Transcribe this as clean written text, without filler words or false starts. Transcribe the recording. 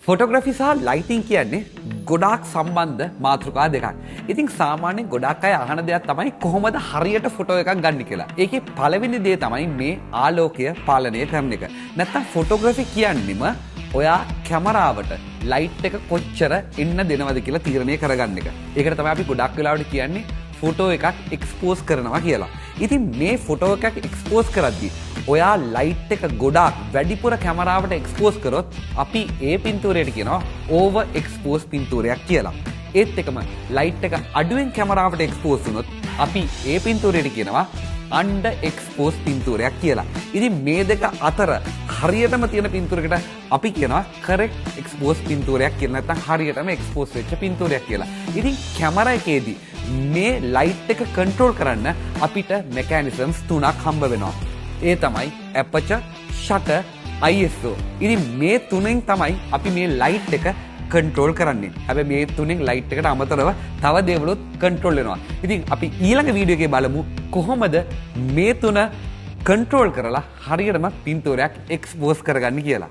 Photography සහ lighting කියන්නේ ගොඩාක් සම්බන්ධ මාතෘකා දෙකක්. ඉතින් සාමාන්‍යයෙන් ගොඩාක් අය අහන දෙයක් තමයි කොහොමද හරියට ෆොටෝ එකක් ගන්න කියලා. ඒකේ පළවෙනි දේ තමයි මේ ආලෝකය පාලනය කරන එක. නැත්තම් ෆොටෝග්‍රෆි කියන්නේම ඔයා කැමරාවට ලයිට් එක කොච්චර එන්න දෙනවද කියලා තීරණය කරගන්න එක. ඒකට තමයි අපි ගොඩක් වෙලාවට කියන්නේ ෆොටෝ එකක් එක්ස්පෝස් කරනවා කියලා. ඉතින් මේ ෆොටෝ එකක් එක්ස්පෝස් කරද්දී ඔයා ලයිට් එක ගොඩාක් වැඩිපුර කැමරාවට එක්ස්පෝස් කරොත් අපි ඒ පින්තූරයට කියනවා ඕවර් එක්ස්පෝස් පින්තූරයක් කියලා. ඒත් එකම ලයිට් එක අඩුවෙන් කැමරාවට එක්ස්පෝස් වුණොත් අපි ඒ පින්තූරයට කියනවා අන්ඩර් එක්ස්පෝස් පින්තූරයක් කියලා. ඉතින් මේ දෙක අතර හරියටම තියෙන පින්තූරයකට අපි කියනවා කරෙක්ට් එක්ස්පෝස් පින්තූරයක් කියලා. නැත්නම් හරියටම එක්ස්පෝස් වෙච්ච පින්තූරයක් කියලා. ඉතින් කැමරා එකේදී මේ ලයිට් එක කන්ට්‍රෝල් කරන්න අපිට මෙකැනිසම්ස් තුනක් හම්බ වෙනවා. ඒ තමයි ඇපර්චර්, ෂටර්, ISO. ඉතින් මේ තුනෙන් තමයි අපි මේ ලයිට් එක කන්ට්‍රෝල් කරන්නේ. හැබැයි මේ තුනෙන් ලයිට් එකට අමතරව තව දේවලුත් කන්ට්‍රෝල් වෙනවා. ඉතින් අපි ඊළඟ වීඩියෝ එකේ බලමු කොහොමද මේ තුන කන්ට්‍රෝල් කරලා හරියටම පින්තූරයක් එක්ස්පෝස් කරගන්නේ කියලා.